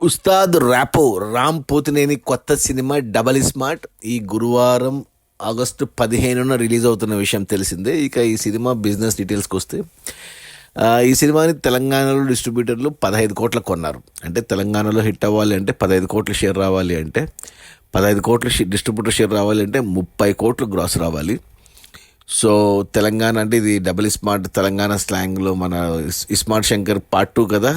Ustaad rapport Ram Pothineni కొత్త cinema double smart ఈ గురువారం ఆగస్టు 15న రిలీజ్ అవుతున్న విషయం తెలిసిందే. ఇక ఈ సినిమా బిజినెస్ డీటెయిల్స్కి వస్తే ఈ సినిమాని తెలంగాణలో డిస్ట్రిబ్యూటర్లు 15 కోట్ల కొన్నారు. అంటే తెలంగాణలో హిట్ అవ్వాలి అంటే 15 కోట్ల షేర్ రావాలి అంటే 15 కోట్ల డిస్ట్రిబ్యూటర్ షేర్ రావాలి అంటే 30 కోట్లు గ్రాస్ రావాలి. సో తెలంగాణ అంటే ఇది డబుల్ స్మార్ట్ తెలంగాణ స్లాంగ్లో మన స్మార్ట్ శంకర్ పార్ట్ 2 కదా.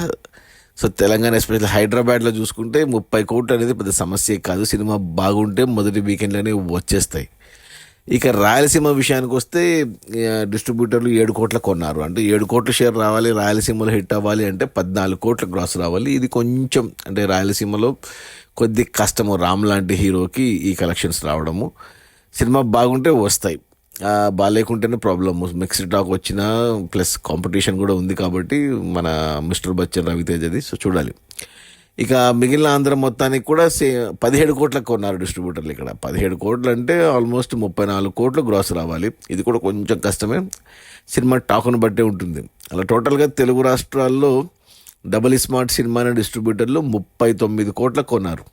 సో తెలంగాణ ఎస్పెషల్లీ హైదరాబాద్లో చూసుకుంటే 30 కోట్లు అనేది పెద్ద సమస్య కాదు. సినిమా బాగుంటే మొదటి వీకెండ్లోనే వచ్చేస్తాయి. ఇక రాయలసీమ విషయానికి వస్తే డిస్ట్రిబ్యూటర్లు 7 కోట్ల కొన్నారు. అంటే 7 కోట్ల షేర్ రావాలి, రాయలసీమలో హిట్ అవ్వాలి అంటే 14 కోట్ల గ్రాస్ రావాలి. ఇది కొంచెం అంటే రాయలసీమలో కొద్ది కష్టము రామ్ లాంటి హీరోకి ఈ కలెక్షన్స్ రావడము. సినిమా బాగుంటే వస్తాయి, బాగాలేకుంటేనే ప్రాబ్లమ్. మిక్స్డ్ టాక్ వచ్చినా ప్లస్ కాంపిటీషన్ కూడా ఉంది కాబట్టి మన మిస్టర్ బచ్చన్ రవితేజది. సో చూడాలి. ఇక మిగిలిన ఆంధ్ర మొత్తానికి కూడా 17 కోట్లకు కొన్నారు డిస్ట్రిబ్యూటర్లు. ఇక్కడ 17 కోట్లు అంటే ఆల్మోస్ట్ 34 కోట్లు గ్రాస్ రావాలి. ఇది కూడా కొంచెం కష్టమే, సినిమా టాక్ను బట్టే ఉంటుంది. అలా టోటల్గా తెలుగు రాష్ట్రాల్లో డబుల్ స్మార్ట్ సినిమాని డిస్ట్రిబ్యూటర్లు 39 కోట్లకు కొన్నారు.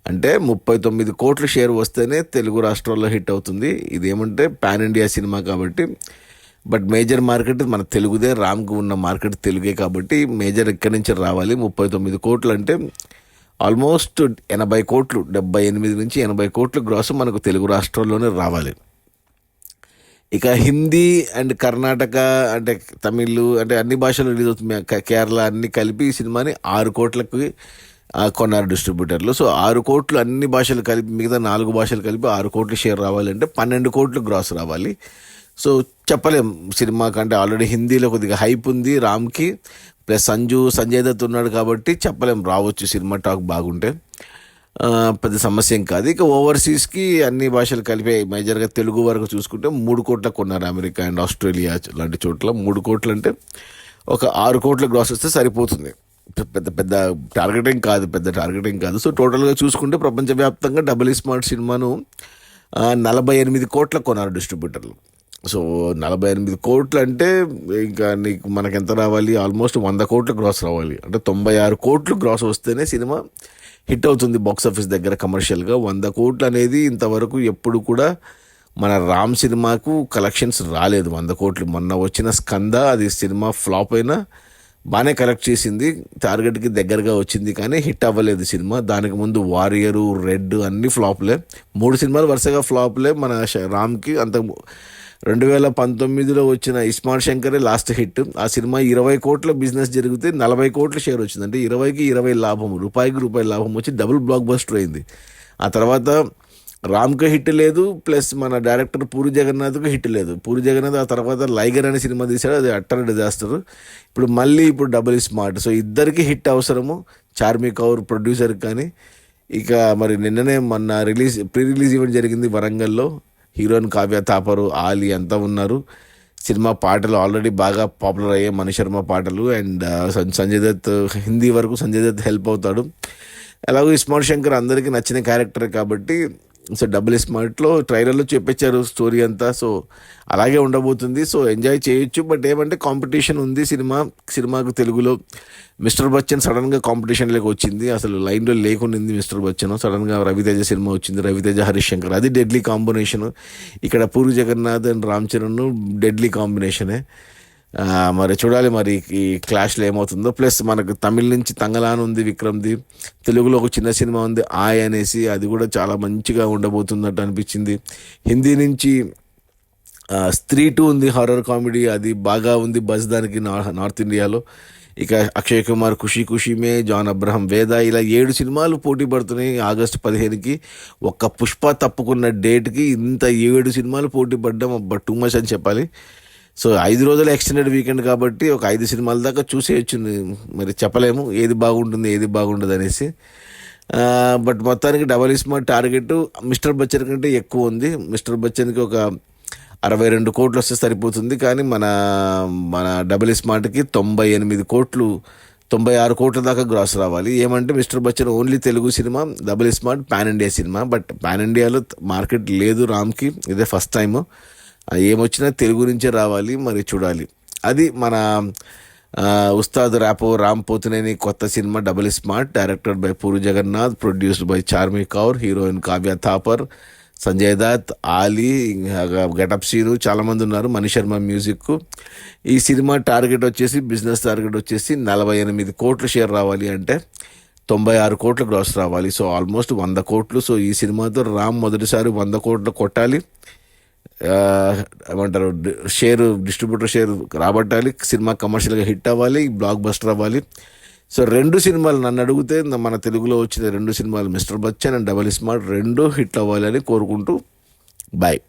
అంటే 39 కోట్ల షేర్ వస్తేనే తెలుగు రాష్ట్రాల్లో హిట్ అవుతుంది. ఇదేమంటే పాన్ ఇండియా సినిమా కాబట్టి, బట్ మేజర్ మార్కెట్ మన తెలుగుదే. రామ్కి ఉన్న మార్కెట్ తెలుగే కాబట్టి మేజర్ ఇక్కడి నుంచి రావాలి. 39 కోట్లు అంటే ఆల్మోస్ట్ 80 కోట్లు, 78 నుంచి 80 కోట్లు గ్రాస్ మనకు తెలుగు రాష్ట్రాల్లోనే రావాలి. ఇక హిందీ అండ్ కర్ణాటక అంటే తమిళ్ అంటే అన్ని భాషలు రిలీజ్ అవుతుంది. కేరళ అన్ని కలిపి ఈ సినిమాని 6 కోట్లకి కొన్నారు డిస్ట్రిబ్యూటర్లు. సో 6 కోట్లు అన్ని భాషలు కలిపి, మిగతా 4 భాషలు కలిపి 6 కోట్లు షేర్ రావాలంటే 12 కోట్లు గ్రాస్ రావాలి. సో చెప్పలేం సినిమా కంటే. ఆల్రెడీ హిందీలో కొద్దిగా హైప్ ఉంది రామ్కి, ప్లస్ సంజయ్ దత్ ఉన్నాడు కాబట్టి చెప్పలేం, రావచ్చు సినిమా టాక్ బాగుంటే. పెద్ద సమస్య ఏం కాదు. ఇక ఓవర్సీస్కి అన్ని భాషలు కలిపి మేజర్గా తెలుగు వరకు చూసుకుంటే 3 కోట్ల కొన్నారు. అమెరికా అండ్ ఆస్ట్రేలియా లాంటి చోట్ల 3 కోట్లు అంటే ఒక 6 కోట్ల గ్రాస్ వస్తే సరిపోతుంది. పెద్ద టార్గెటింగ్ కాదు. సో టోటల్గా చూసుకుంటే ప్రపంచవ్యాప్తంగా డబుల్ స్మార్ట్ సినిమాను 48 కోట్ల కొన్నారు డిస్ట్రిబ్యూటర్లు. సో 48 కోట్లు అంటే ఇంకా నీకు మనకు ఎంత రావాలి, ఆల్మోస్ట్ 100 కోట్ల గ్రాస్ రావాలి. అంటే 96 కోట్లు గ్రాస్ వస్తేనే సినిమా హిట్ అవుతుంది బాక్స్ ఆఫీస్ దగ్గర కమర్షియల్గా. 100 కోట్లు అనేది ఇంతవరకు ఎప్పుడు కూడా మన రామ్ సినిమాకు కలెక్షన్స్ రాలేదు 100 కోట్లు. మొన్న వచ్చిన స్కంద, అది సినిమా ఫ్లాప్ అయినా బాగానే కలెక్ట్ చేసింది, టార్గెట్కి దగ్గరగా వచ్చింది, కానీ హిట్ అవ్వలేదు సినిమా. దానికి ముందు వారియరు, రెడ్ అన్ని ఫ్లాప్లే. 3 సినిమాలు వరుసగా ఫ్లాప్లే మన రామ్కి. అంత 2019లో వచ్చిన స్మార్ట్ శంకరే లాస్ట్ హిట్. ఆ సినిమా 20 కోట్ల బిజినెస్ జరిగితే 40 కోట్ల షేర్ వచ్చింది. అంటే 20కి 20 లాభం, రూపాయికి రూపాయి లాభం వచ్చి డబుల్ బ్లాక్ బస్టర్ అయింది. ఆ తర్వాత రామ్కి హిట్ లేదు, ప్లస్ మన డైరెక్టర్ పూరి జగన్నాథ్కి హిట్ లేదు. పూరి జగన్నాథ్ ఆ తర్వాత లైగర్ అనే సినిమా తీశాడు, అది అట్టర్ డిజాస్టర్. ఇప్పుడు డబుల్ స్మార్ట్. సో ఇద్దరికి హిట్ అవసరము, చార్మి కౌర్ ప్రొడ్యూసర్ కానీ. ఇక మరి నిన్ననే మొన్న ప్రీ రిలీజ్ ఈవెంట్ జరిగింది వరంగల్లో. హీరోయిన్ కావ్య తాపరు, ఆలీ అంతా ఉన్నారు. సినిమా పాటలు ఆల్రెడీ బాగా పాపులర్ అయ్యాయి, మణిశర్మ పాటలు. అండ్ సంజయ్ దత్ హిందీ వరకు సంజయ్ దత్ హెల్ప్ అవుతాడు. అలాగే స్మార్ట్ శంకర్ అందరికీ నచ్చిన క్యారెక్టర్ కాబట్టి. సో డబుల్ స్మార్ట్లో ట్రైలర్లో చెప్పిచ్చారు స్టోరీ అంతా. సో అలాగే ఉండబోతుంది. సో ఎంజాయ్ చేయొచ్చు. బట్ ఏమంటే కాంపిటీషన్ ఉంది సినిమాకు. తెలుగులో మిస్టర్ బచ్చన్ సడన్గా కాంపిటీషన్లోకి వచ్చింది, అసలు లైన్లో లేకుండా మిస్టర్ బచ్చన్. సడన్గా రవితేజ సినిమా వచ్చింది, రవితేజ హరీష్ శంకర్, అది డెడ్లీ కాంబినేషన్. ఇక్కడ పూరి జగన్నాథ్ అండ్ రామ్ చరణ్ డెడ్లీ కాంబినేషనే. మరి చూడాలి మరి ఈ క్లాష్లో ఏమవుతుందో. ప్లస్ మనకు తమిళ నుంచి తంగలాన్ ఉంది విక్రమ్ది, తెలుగులో ఒక చిన్న సినిమా ఉంది ఆయ్ అనేసి, అది కూడా చాలా మంచిగా ఉండబోతున్నట్టు అనిపించింది. హిందీ నుంచి స్త్రీ 2 ఉంది, హారర్ కామెడీ, అది బాగా ఉంది బజ్ దానికి నార్త్ ఇండియాలో. ఇక అక్షయ్ కుమార్ ఖుషీ ఖుషీమే, జాన్ అబ్రహం వేద, ఇలా 7 సినిమాలు పోటీ పడుతున్నాయి ఆగస్టు 15కి. ఒక్క పుష్ప తప్పుకున్న డేట్కి ఇంత 7 సినిమాలు పోటీ పడ్డాం. టూ మచ్ అని చెప్పాలి. సో 5 రోజుల ఎక్స్టెండెడ్ వీకెండ్ కాబట్టి ఒక 5 సినిమాల దాకా చూసేయచ్చు. మరి చెప్పలేము ఏది బాగుంటుంది ఏది బాగుండదు అనేసి. బట్ మొత్తానికి double smart target mister Bachchan కంటే ఎక్కువ ఉంది. మిస్టర్ బచ్చన్కి ఒక 62 కోట్లు వస్తే సరిపోతుంది, కానీ మన డబల్ స్మార్ట్కి 98 కోట్లు 96 కోట్ల దాకా గ్రాస్ రావాలి. ఏమంటే mister Bachchan only Telugu cinema, double smart pan India cinema. But pan ఇండియాలో మార్కెట్ లేదు రామ్కి, ఇదే ఫస్ట్ టైము. ఏమొచ్చినా తెలుగు నుంచే రావాలి, మరి చూడాలి. అది మన ఉస్తాద్ ర్యాపో రామ్ పోతినేని కొత్త cinema double smart, directed by Puri Jagannadh, produced by Charmi Kaur, heroine Kavya Thapar, Sanjay Dutt, Ali, getup Seenu, చాలామంది ఉన్నారు. మణి శర్మ మ్యూజిక్. ఈ సినిమా టార్గెట్ వచ్చేసి, బిజినెస్ టార్గెట్ వచ్చేసి 48 కోట్ల షేర్ రావాలి అంటే 96 కోట్ల గ్రాస్ రావాలి. సో ఆల్మోస్ట్ 100 కోట్లు. సో ఈ సినిమాతో రామ్ మొదటిసారి 100 కోట్లు కొట్టాలి. ఏమంటారు, డిస్ట్రిబ్యూటర్ షేర్ రాబట్టాలి, సినిమా కమర్షియల్గా హిట్ అవ్వాలి, బ్లాక్ బస్టర్ అవ్వాలి. సో 2 సినిమాలు నన్ను అడిగితే మన తెలుగులో వచ్చిన 2 సినిమాలు mister Bachchan and double smart 2 hit అవ్వాలని కోరుకుంటూ బాయ్.